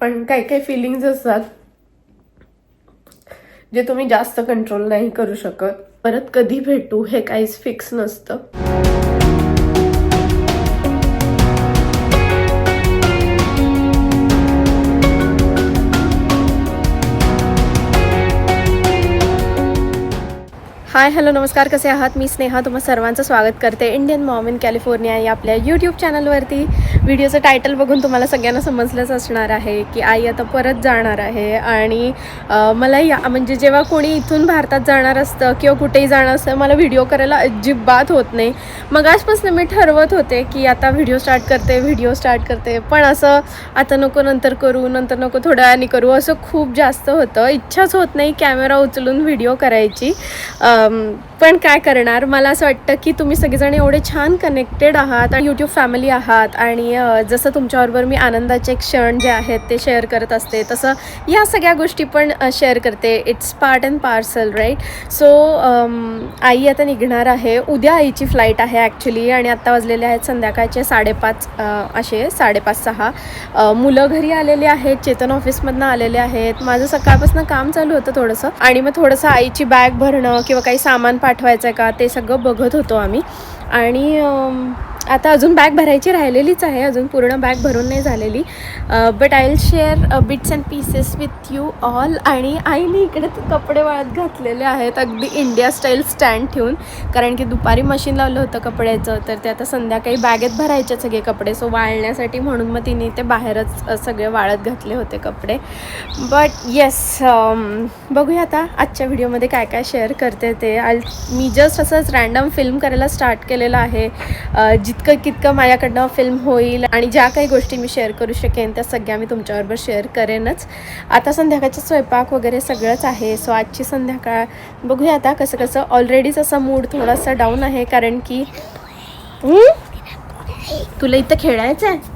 पण काही काही फिलिंग्स असतात जे तुम्ही जास्त कंट्रोल नाही करू शकत. परत कधी भेटू हे काहीच फिक्स नसतं. हाय हॅलो नमस्कार, कसे आहात? मी स्नेहा तुम्हा सर्वांचं स्वागत करते इंडियन मॉम इन कॅलिफोर्निया या आपल्या यूट्यूब चॅनलवरती. व्हिडिओचं टायटल बघून तुम्हाला सगळ्यांना समजलंच असणार आहे की आई आता परत जाणार आहे. आणि मला म्हणजे जेव्हा कोणी इथून भारतात जाणार असतं किंवा कुठेही जाणार असतं मला व्हिडिओ करायला अजिबात होत नाही. मग आजपासून मी ठरवत होते की आता व्हिडिओ स्टार्ट करते पण असं आता नको, नंतर करू, नंतर नको, थोड्या वेळाने करू, असं खूप जास्त होतं. इच्छाच होत नाही कॅमेरा उचलून व्हिडिओ करायची. पण काय करणार, मला असं वाटतं की तुम्ही सगळेजण एवढे छान कनेक्टेड आहात आणि यूट्यूब फॅमिली आहात. आणि जसं तुमच्याबरोबर मी आनंदाचे क्षण जे आहेत ते शेअर करत असते तसं या सगळ्या गोष्टी पण शेअर करते. It's part and parcel, right? So I आता निघणार आहे. उद्या आईची फ्लाईट आहे ॲक्च्युली. आणि आत्ता वाजलेले आहेत संध्याकाळचे 5:30 असे 5:30-6. मुलं घरी आलेले आहेत, चेतन ऑफिसमधनं आलेले आहेत. माझं सकाळपासून काम चालू होतं थोडंसं. आणि मग थोडंसं आईची बॅग भरणं किंवा काही सामान पाठवायचं आहे का ते सगळं बघत होतो आम्ही. आणि आता अजून बॅग भरायची राहिलेलीच आहे, अजून पूर्ण बॅग भरून नाही झालेली. But I will share bits and pieces with you all. आणि आईने इकडे कपडे वाळत घातलेले आहेत अगदी इंडिया स्टाईल स्टँड ठेवून, कारण की दुपारी मशीन लावलं होतं कपड्याचं, तर ते आता संध्याकाळी बॅगेत भरायचे सगळे कपडे. सो वाळण्यासाठी म्हणून मग तिने ते बाहेरच सगळे वाळत घातले होते कपडे. बट येस, बघूया आता आजच्या व्हिडिओमध्ये काय काय शेअर करते ते. मी जस्ट असंच रँडम फिल्म करायला स्टार्ट केलेलं आहे. जितकं कितकं माझ्याकडनं फिल्म होईल आणि ज्या काही गोष्टी मी शेअर करू शकेन त्या सगळ्या मी तुमच्याबरोबर शेअर करेनच. आता संध्याकाळचा स्वयंपाक वगैरे सगळंच आहे. सो आजची संध्याकाळ बघूया आता कसं कसं. ऑलरेडीच असा मूड थोडासा डाऊन आहे, कारण की तुला इथं खेळायचं आहे.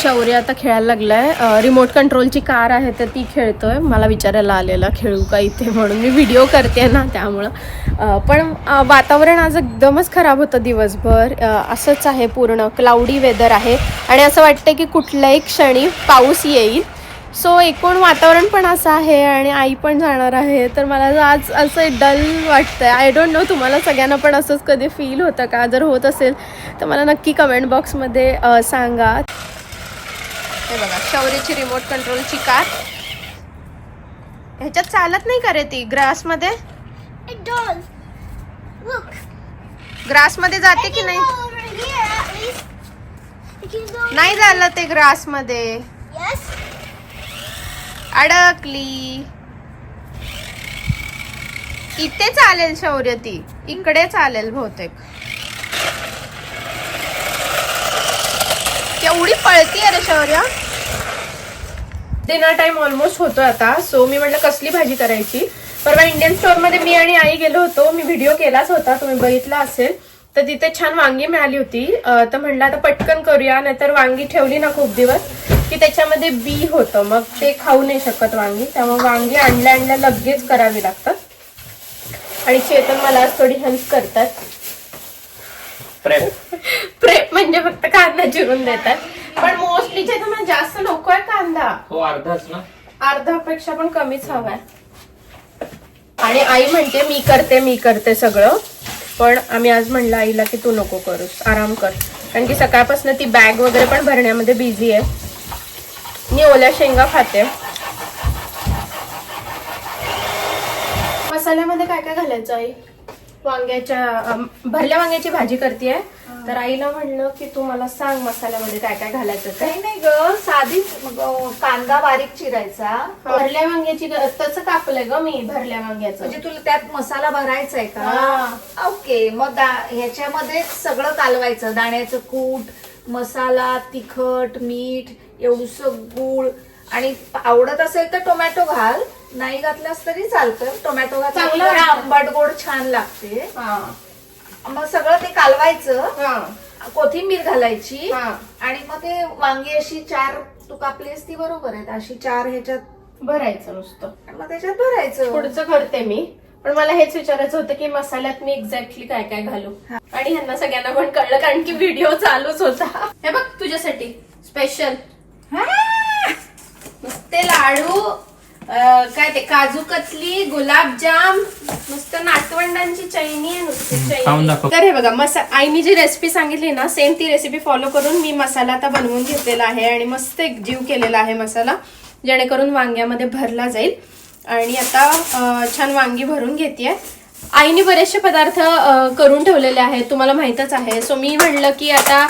शौर्य आता खेळायला लागलाय. रिमोट कंट्रोलची कार आहे तर ती खेळतोय. मला विचारायला आलेला खेळू का इथे म्हणून. मी व्हिडिओ करते ना त्यामुळं. पण वातावरण आज एकदमच खराब होतं दिवसभर. असंच आहे, पूर्ण क्लाउडी वेदर आहे आणि असं वाटतं की कुठल्याही क्षणी पाऊस येईल. सो एकूण वातावरण पण असं आहे आणि आई पण जाणार आहे. तर मला आज असं डल वाटतंय. आय डोंट नो तुम्हाला सगळ्यांना पण असंच कधी फील होतं का? जर होत असेल तर मला नक्की कमेंट बॉक्समध्ये सांगा. हे बघा, शौर्यची रिमोट कंट्रोलची कार. ह्याच्यात चालत नाही का रे ती ग्रासमध्ये? ग्रासमध्ये जाते की नाही? नाही झालं ते ग्रासमध्ये, अडकली. इथे चालेल शौर्य, ती इकडे चालेल बहुतेक. केवढी पळती रे शौर्य. डिनर टाइम ऑलमोस्ट होतोय आता. सो मी म्हटलं कसली भाजी करायची. परवा इंडियन स्टोअर मध्ये मी आणि आई गेलो होतो. मी व्हिडिओ केलाच होता, तुम्ही बघितला असेल. तर तिथे छान वांगी मिळाली होती. तर म्हटलं आता पटकन करूया, नाहीतर वांगी ठेवली ना खूप दिवस की त्याच्यामध्ये बी होतं, मग ते खाऊ नाही शकत वांगी. त्यामुळे वांगी आणल्या लगेच करावी लागतात. आणि चेतन मला आज थोडी हेल्प करतात. प्रेप म्हणजे फक्त कांदा चिरून देतात. पण मोस्टली चेतन जास्त नकोय कांदा. हो, अर्धाच ना. अर्धापेक्षा पण कमीच हवाय. आणि आई म्हणते मी करते सगळं. पण आम्ही आज म्हणलं आईला की तू नको करूस, आराम कर. कारण की सकाळपासून ती बॅग वगैरे पण भरण्यामध्ये बिझी आहे. मी ओल्या शेंगा खाते. मसाल्यामध्ये काय काय घालायचं आई? भरल्या वांग्याची भाजी करतेय. तर आईला म्हणलं की तू मला सांग मसाल्यामध्ये काय काय घालायचं. काही नाही ग, साधीच कांदा बारीक चिरायचा. भरल्या वांग्याची तसं कापलंय ग मी भरल्या वांग्याचं. म्हणजे तुला त्यात मसाला भरायचा आहे का? ओके, मग ह्याच्यामध्ये सगळं कालवायचं. दाण्याचं कूट, मसाला, तिखट, मीठ, एवढंसं गूळ. आणि आवडत असेल तर टोमॅटो घाल, नाही घातलास तरी चालतं. टोमॅटो घातला आंबट गोड छान लागते. मग सगळं ते कालवायचं. कोथिंबीर घालायची. आणि मग ते वांगी अशी 4 तू कापलीस ती बरोबर आहेत, अशी 4 ह्याच्यात भरायचं नुसतं. मग त्याच्यात भरायचं. पुढचं करते मी. पण मला हेच विचारायचं होतं की मसाल्यात मी एक्झॅक्टली काय काय घालू आणि ह्यांना सगळ्यांना पण कळलं कारण की व्हिडिओ चालूच होता. हे बघ तुझ्यासाठी स्पेशल नुसते लाडू, काय ते काजू कतली, गुलाबजाम, मस्त नातवंडांची चैनी आहे नुसती खाऊन चैनी. दाखव. तर हे बघा आईनी जी रेसिपी सांगितली ना सेम ती रेसिपी फॉलो करून मी मसाला आता बनवून घेतलेला आहे आणि मस्त एक जीव केलेला आहे मसाला, जेणेकरून वांग्यामध्ये भरला जाईल. आणि आता छान वांगी भरून घेतेय. आईने बरेचसे पदार्थ करून ठेवलेले आहेत, तुम्हाला माहितच आहे. सो मी म्हणलं की आता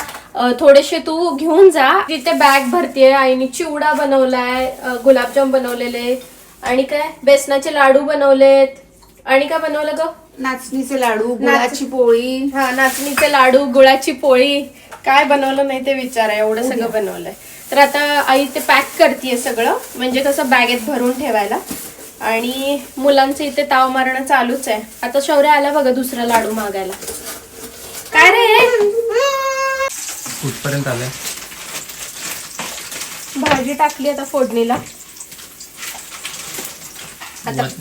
थोडेसे तू घेऊन जा. तिथे बॅग भरतीये. आईने चिवडा बनवलाय, गुलाबजाम बनवलेले आणि काय बेसनाचे लाडू बनवलेत. आणि काय बनवलं ग? नाचणीचे लाडू, गुळाची पोळी. हा, नाचणीचे लाडू, गुळाची पोळी. काय बनवलं नाही ते विचारा, एवढं सगळं बनवलंय. तर आता आई ते पॅक करतीये सगळं, म्हणजे कसं बॅगेत भरून ठेवायला. आणि मुलांचं इथे ताव मारणं चालूच आहे. आता शौर्य आला बघा दुसरा लाडू मागायला. काय रे? कुठपर्यंत आलंय? भाजी टाकली आता फोडणीला.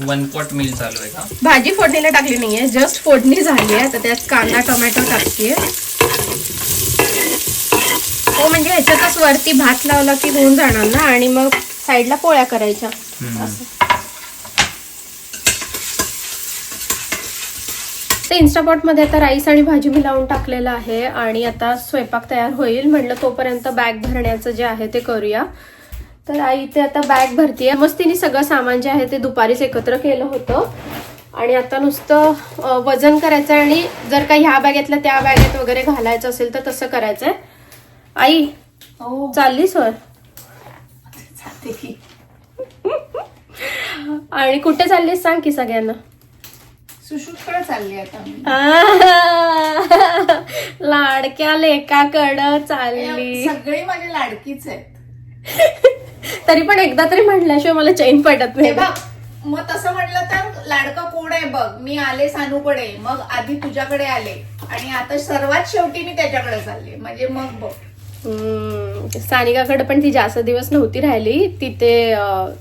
वन पॉट मिल चालू आहे का? भाजी फोडणीला टाकली नाहीये, जस्ट फोडणी झाली आहे. तर त्यात कांदा टोमॅटो टाकतीये. हो, म्हणजे ह्याच्यातच वरती भात लावला की होऊन जाणार ना, आणि मग साईडला पोळ्या करायच्या असं. तर इन्स्टापॉट मध्ये आता राईस आणि भाजी मी लावून टाकलेलं आहे आणि आता स्वयंपाक तयार होईल. म्हटलं तोपर्यंत बॅग भरण्याचं जे आहे ते करूया. तर आई ते आता बॅग भरतीये. मस्त तिने सगळं सामान जे आहे ते दुपारीच एकत्र केलं होतं आणि आता नुसतं वजन करायचं आणि जर का ह्या बॅगेतल्या त्या बॅगेत वगैरे घालायचं असेल तर तसं करायचंय. आई चाललीस होय? आणि कुठे चाललीस सांग की सगळ्यांना. सुश्रुतकडे चालली आता मी. लाडक्या लेकाकडं चालली. सगळी माझी लाडकीच आहेत. तरी पण एकदा तरी म्हटल्याशिवाय मला चैन पडत नाही. बघ, मग तसं म्हटलं तर लाडका कोण आहे बघ. मी आले सानूकडे, मग आधी तुझ्याकडे आले आणि आता सर्वात शेवटी मी त्याच्याकडे चालले. म्हणजे मग बघ. सानिकाकडे पण ती जास्त दिवस नव्हती राहिली तिथे.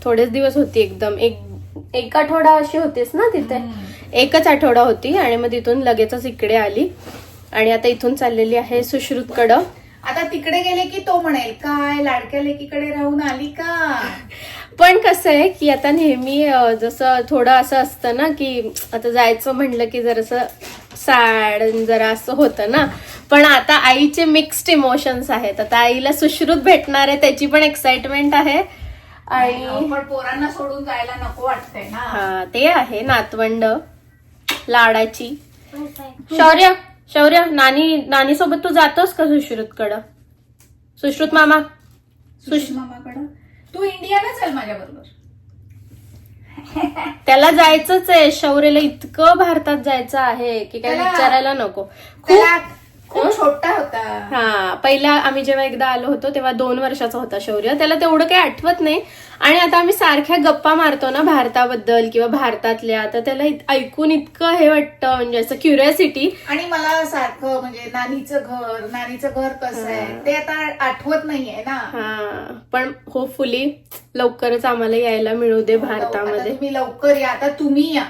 थोडेच दिवस होती, एकदम एक आठवडा अशी होतीस ना तिथे. एकच आठवडा होती आणि मग तिथून लगेचच इकडे आली आणि आता इथून चाललेली आहे सुश्रुतकडं. आता तिकडे गेले की तो म्हणेल काय लाडक्या लेकीकडे राहून आली का. पण कसं आहे की आता नेहमी जसं थोडं असं असतं ना की आता जायचं म्हणलं की जरासं सॅड जरा असं होतं ना. पण आता आईचे मिक्स्ड इमोशन्स आहेत. आता आईला सुश्रुत भेटणार आहे त्याची पण एक्साइटमेंट आहे. आणि पण पोरांना सोडून जायला नको वाटतंय ना. हा, ते आहे नातवंड लाडाची. शौर्य नानी सोबत तू जातोस का सुश्रुतकडं? सुश्रुत मामाकडं तू इंडियाला चल माझ्या बरोबर. त्याला जायचंच आहे. शौर्यला इतकं भारतात जायचं आहे की काय विचारायला नको. खूप छोटा होता. हा, पहिला आम्ही जेव्हा एकदा आलो होतो तेव्हा 2 वर्षाचा होता शौर्य. त्याला तेवढं काही आठवत नाही. आणि आता आम्ही सारख्या गप्पा मारतो ना भारताबद्दल किंवा भारतातल्या, तर त्याला ऐकून इतकं हे वाटतं, म्हणजे असं क्युरियोसिटी. आणि मला सारखं म्हणजे नानीचं घर कसं आहे ते आता आठवत नाहीये ना. हा, पण होपफुली लवकरच आम्हाला यायला मिळू दे भारतामध्ये. तुम्ही लवकर या. आता तुम्ही या.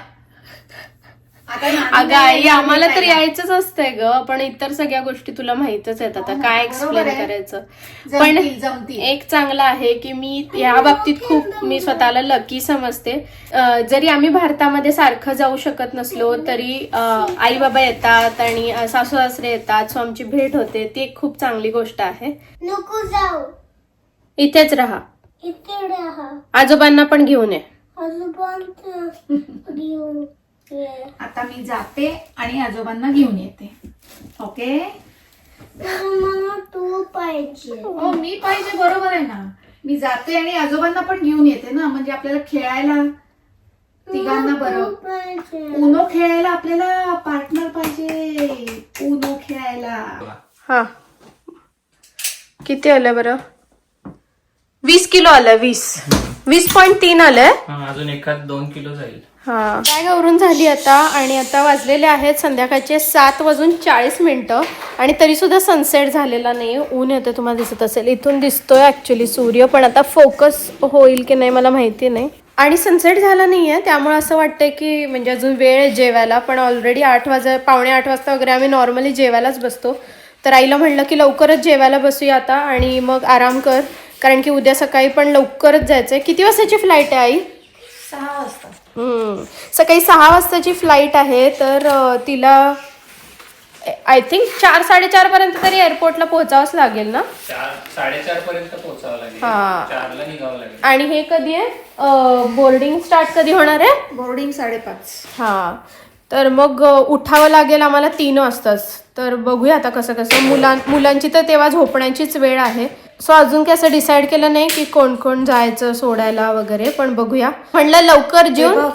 अगं आई, आम्हाला तर यायचंच असतंय ग, पण इतर सगळ्या गोष्टी तुला माहितच आहेत. आता काय एक्सप्लेन करायचं. पण एक चांगलं आहे की मी या बाबतीत खूप मी स्वतःला लकी समजते. जरी आम्ही भारतामध्ये सारखं जाऊ शकत नसलो तरी आई बाबा येतात आणि सासू सासरे येतात, सो आमची भेट होते. ती एक खूप चांगली गोष्ट आहे. नको जाऊ, इथेच राहा, इथे राहा. आजोबांना पण घेऊन ये. आजोबांना घेऊन ये. आता मी जाते आणि आजोबांना घेऊन येते. ओके. मला तू पाहिजे. हो, मी पाहिजे, बरोबर आहे ना. मी जाते आणि आजोबांना पण घेऊन येते ना, म्हणजे आपल्याला खेळायला तिघांना बरं. पाहिजे. उनो खेळायला आपल्याला पार्टनर पाहिजे. उनो खेळायला. हा, किती आलं बरं? 20 किलो आलं. 20.3 आलंय. अजून 1-2 किलो जाईल. हा, बॅग आवरून झाली आता आणि आता वाजलेले आहेत संध्याकाळचे 7:40 आणि तरी सुद्धा सनसेट झालेला नाही. ऊन येतं, तुम्हाला दिसत असेल. इथून दिसतोय ऍक्च्युली सूर्य, पण आता फोकस होईल की नाही मला माहिती नाही. आणि सनसेट झाला नाही आहे, त्यामुळे असं वाटतंय की म्हणजे अजून वेळ आहे जेवायला. पण ऑलरेडी 8 वाजता वगैरे आम्ही नॉर्मली जेवायलाच बसतो. तर आईला म्हणलं की लवकरच जेवायला बसूया आता आणि मग आराम कर, कारण की उद्या सकाळी पण लवकरच जायचं आहे. किती वाजताची फ्लाईट आहे आई? 6 वाजता. सकाळी 6 वाजताची फ्लाईट आहे. तर तिला आय थिंक 4-4:30 पर्यंत तरी एअरपोर्टला पोहोचावंच लागेल ना. 4-4:30 पर्यंत पोहोचावं लागेल. हा. 4ला निघावं लागेल. आणि हे कधी आहे बोर्डिंग स्टार्ट कधी होणार आहे? बोर्डिंग 5:30. हा, तर मग उठावं लागेल आम्हाला 3 वाजताच. तर बघूया आता कसं कसं. मुलांची तर तेव्हा झोपण्याचीच वेळ आहे. सो अजून काही असं डिसाईड केलं नाही की कोण कोण जायचं सोडायला वगैरे, पण बघूया. म्हणलं लवकर जेवून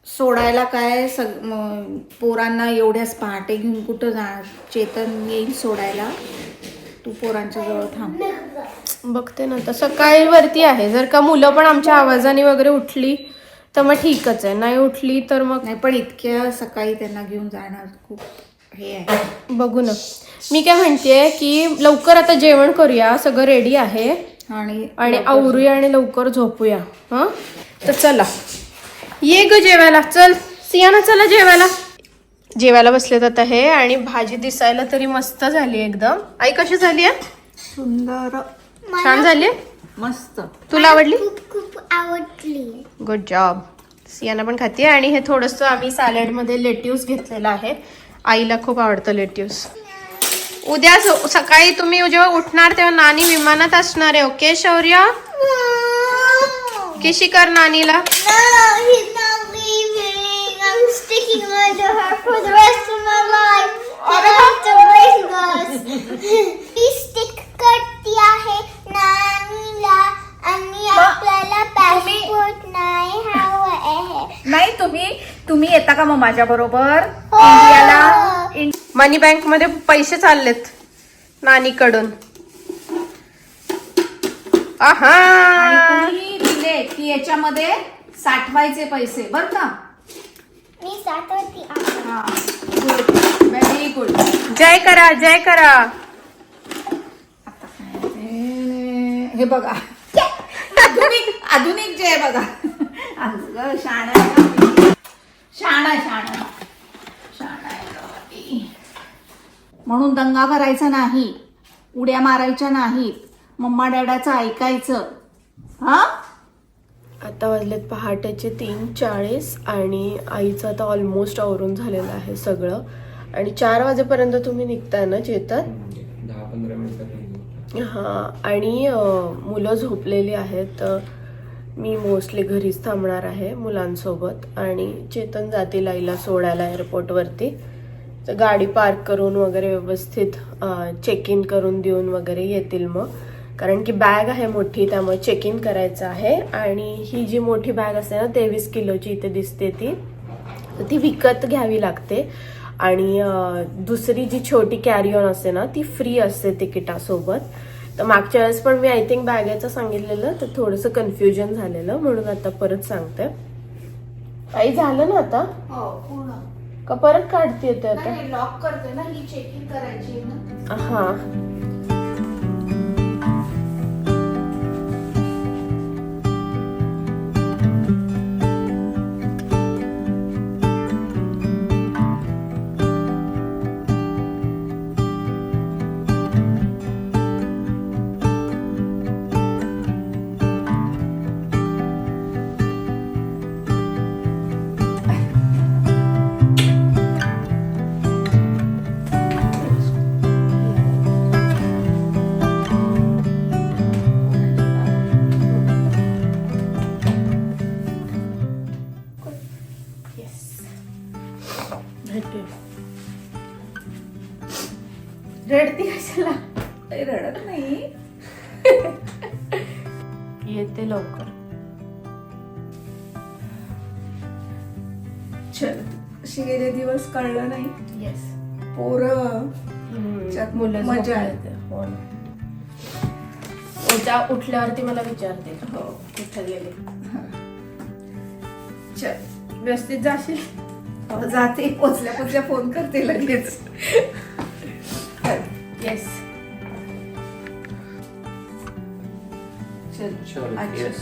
सोडायला काय पोरांना एवढ्याच पहाटे घेऊन कुठं जाणार. चेतन येईल सोडायला, तू पोरांच्या जवळ थांब. बघते ना, तर सकाळी वरती आहे. जर का मुलं पण आमच्या आवाजाने वगैरे उठली तर मग ठीकच आहे, नाही उठली तर मग नाही. पण इतक्या सकाळी त्यांना घेऊन जाणार खूप हे आहे. बघू ना. मी काय म्हणतेय की लवकर आता जेवण करूया, सगळं रेडी आहे आणि आवरूया आणि लवकर झोपूया. हा, तर चला ये ग जेवायला. चल सियाना, चला जेवायला. जेवायला बसलेत आता हे, आणि भाजी दिसायला तरी मस्त झाली एकदम. आई कशी झाली आहे? सुंदर, छान झाली, मस्त. तुला आवडली? खूप आवडली. Good job. सियाना पण खाते. आणि हे थोडंसं आम्ही सॅलडमध्ये लेट्यूस घेतलेलं आहे. आईला खूप आवडतं लेट्यूस. उद्या सकाळी तुम्ही जेव्हा उठणार तेव्हा नानी विमानात असणार आहे. ओके शौर्य? किशी कर नानीला. No, he's not leaving. I'm sticking onto her for the rest of my life. I have to bring us. He stick करती आहे नानीला आणि आपल्याला पासपोर्ट नाही हवा आहे. नाही, तुम्ही येता का मग माझ्या बरोबर हो. इंडियाला? मनी बँक मध्ये पैसे चाललेत नानीकडून. आहा, आणि दिले की याच्यामध्ये साठवायचे पैसे, बर का? मी साठवती आहे. हा, गुड, व्हेरी गुड. जय करा, जय करा. हे बघा, आधुनिक जे आहे बघा. शाणा म्हणून दंगा करायचा नाही, उड्या मारायच्या नाहीत, मम्मा डॅडाचं ऐकायचं. हा, आता वाजलेत पहाटेचे 3:40 आणि आईचं आता ऑलमोस्ट आवरून झालेलं आहे सगळं. आणि 4 वाजेपर्यंत तुम्ही निघताय ना चेतन? 10-15 मिनिटात. हां, आणि मुलं झोपलेली आहेत. मी मोस्टली घरीच थांबणार आहे मुलांसोबत, आणि चेतन जातील आईला सोडायला एअरपोर्टवरती. तर गाडी पार्क करून वगैरे व्यवस्थित चेक इन करून देऊन वगैरे येतील मग. कारण की बॅग आहे मोठी, त्यामुळे चेक इन करायचं आहे. आणि ही जी मोठी बॅग असते ना 23 किलोची इथे दिसते ती विकत घ्यावी लागते. आणि दुसरी जी छोटी कॅरी ऑन असते ना ती फ्री असते तिकिटासोबत. तर मागच्या वेळेस पण मी आय थिंक बॅगेचं सांगितलेलं, तर थोडंसं कन्फ्युजन झालेलं, म्हणून आता परत सांगते. आई झालं ना आता? हो, पूर्ण. का परत काढते येते आता? लॉक करते ना, ही चेकिंग करायची ना. हा, रडती कशाला? रडत नाही. येते लवकर. चल, असे गेले दिवस कळलं नाही. येस, पोरं मुलं मजा येते. हो ना. उठल्यावरती मला विचारते हो कुठे गेले. चल, व्यवस्थित जाशील? जाते, पोचल्या फोन करते लगेच. येस. चल, Sure, अच्छा. yes.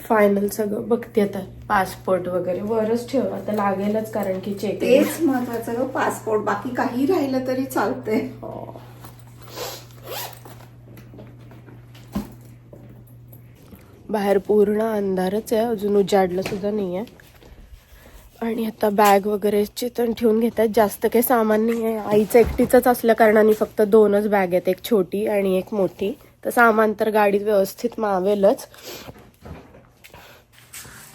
फायनल सगळं बघते आता. पासपोर्ट वगैरे वरच ठेव, आता लागेलच कारण की चेक. तेच महत्वाचं ग, पासपोर्ट. बाकी काही राहिलं तरी चालतंय. बाहेर पूर्ण अंधारच आहे, अजून उजाडलं सुद्धा नाहीये. आणि आता बॅग वगैरे चितन ठेवून घेतात. जास्त काही सामान नाही आहे. आईचं एकटीच असल्या कारणाने फक्त 2च बॅग आहेत, एक छोटी आणि एक मोठी. तर सामान तर गाडीत व्यवस्थित मावेलच.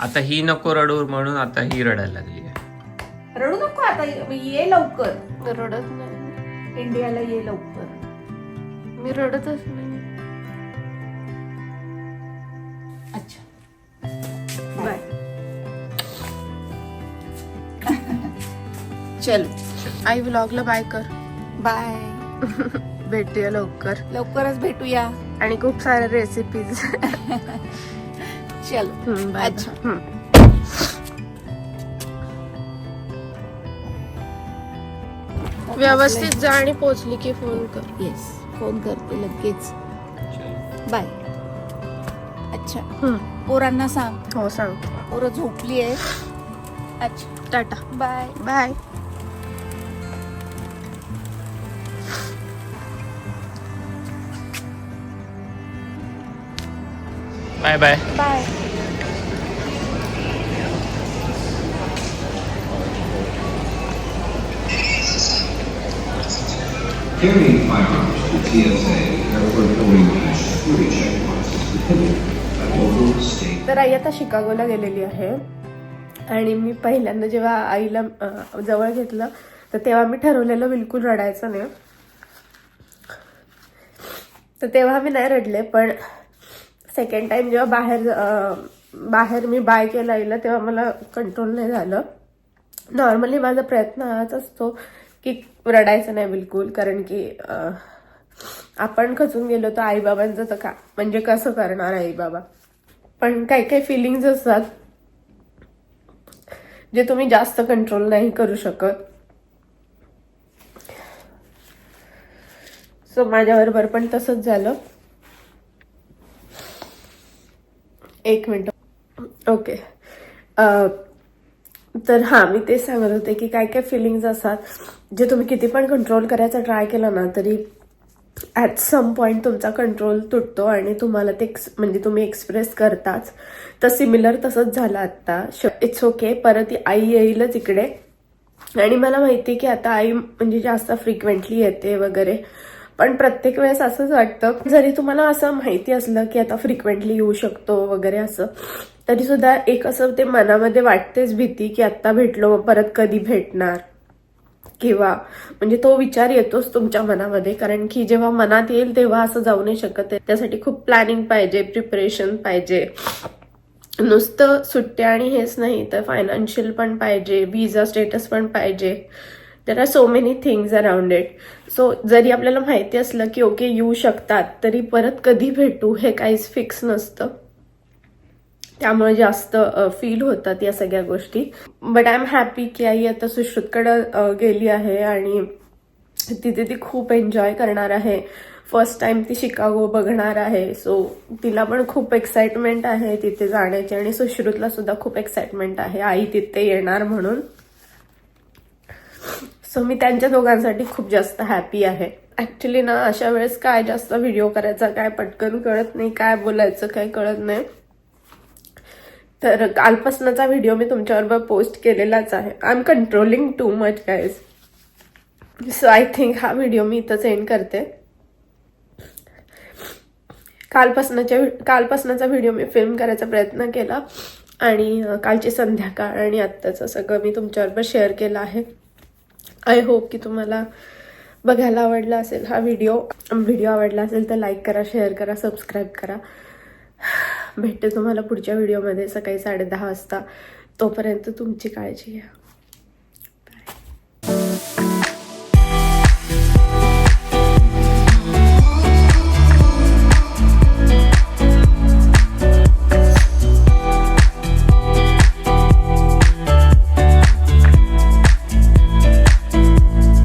आता ही नको रडू म्हणून आता ही रडायला लागली आहे. रडू नको आता, ये लवकर. रडत नाही, इंडियाला ये लवकर. मी रडतच नाही. अच्छा, बाय. चल आई व्लॉगला बाय कर. बाय. भेटूया लवकरच भेटूया. आणि खूप साऱ्या रेसिपीज. चल. बाय. अच्छा. व्यवस्थित जा आणि पोचली की फोन कर. येस, फोन करते लगेच. बाय. अच्छा, पोरांना सांग. हो सांग. पोरं झोपली आहे. अच्छा, tata. Bye. Bye. Bye bye. Bye. Carrying firearms to TSA, airport boarding pass, security checkpoints is prohibited by local, state. तर आई आता शिकागोला गेलेली आहे. आणि मी पहिल्यांदा जेव्हा आईला जवळ घेतलं तर तेव्हा मी ठरवलेलं बिलकुल रडायचं नाही. तर तेव्हा मी नाही रडले. पण सेकंड टाइम जेव्हा बाहेर मी बाय केला आईला तेव्हा मला कंट्रोल नाही झालं. नॉर्मली माझा प्रयत्न हाच असतो की रडायचं नाही बिलकुल, कारण की आपण खचून गेलो तर आईबाबांचं तर का म्हणजे कसं करणार आई बाबा. पण काही काही फिलिंग्स असतात जे तुम्ही जास्त कंट्रोल नाही करू शकत. सो माझ्याबरोबर पण तसंच झालं. एक मिनिट. ओके. तर मी तेच सांगत होते की काय काय फिलिंग्स असतात जे तुम्ही किती पण कंट्रोल करायचा ट्राय केला ना तरी ॲट सम पॉईंट तुमचा कंट्रोल तुटतो आणि तुम्हाला ते म्हणजे तुम्ही एक्सप्रेस करताच. तर सिमिलर तसंच झालं आत्ता. It's okay. परत आई येईलच इकडे. आणि मला माहिती की आता आई म्हणजे जास्त फ्रिक्वेंटली येते वगैरे. पण प्रत्येक वेळेस असंच वाटतं, जरी तुम्हाला असं माहिती असलं की आता फ्रिक्वेंटली येऊ शकतो वगैरे असं, तरी सुद्धा एक असं ते मनामध्ये वाटतेच भीती की आत्ता भेटलो परत कधी भेटणार, किंवा म्हणजे तो विचार येतोच तुमच्या मनामध्ये. कारण की जेव्हा मनात येईल तेव्हा असं जाऊ नाही शकत. त्यासाठी खूप प्लॅनिंग पाहिजे, प्रिपरेशन पाहिजे. नुसतं सुट्ट्या आणि हेच नाही तर फायनान्शियल पण पाहिजे, विजा स्टेटस पण पाहिजे. There are so many things around it. So जरी आपल्याला माहिती असलं की ओके येऊ शकतात तरी परत कधी भेटू हे काहीच फिक्स नसतं. त्यामुळे जास्त फील होतात या सगळ्या गोष्टी. बट आय एम हॅपी की आई आता सुश्रुतकडं गेली आहे आणि तिथे ती खूप एन्जॉय करणार आहे. फर्स्ट टाइम ती शिकागो बघणार आहे. सो तिला पण खूप एक्साइटमेंट आहे तिथे जाण्याची आणि सुश्रुतला सुद्धा खूप एक्साइटमेंट आहे आई तिथे येणार म्हणून. सो मी त्यांच्या दोघांसाठी खूप जास्त हॅपी आहे. ऍक्च्युली ना अशा वेळेस काय जास्त व्हिडिओ करायचा काय पटकन कळत नाही, काय बोलायचं काय कळत नाही. तर कालपासनचा व्हिडिओ मी तुमच्याबरोबर पोस्ट केलेलाच आहे. I am controlling too much guys. So I think हा व्हिडिओ मी इथंच एंड करते. कालपासनचा व्हिडिओ मी फिल्म करायचा प्रयत्न केला आणि कालची संध्याकाळ आणि आत्ताचं सगळं मी तुमच्याबरोबर शेअर केलं आहे. आय होप की तुम्हाला बघायला आवडला असेल हा व्हिडिओ आवडला असेल तर लाईक करा, शेअर करा, सबस्क्राईब करा. भेटते तुम्हाला पुढच्या व्हिडिओमध्ये सकाळी 10:30 वाजता. तोपर्यंत तुमची काळजी घ्या.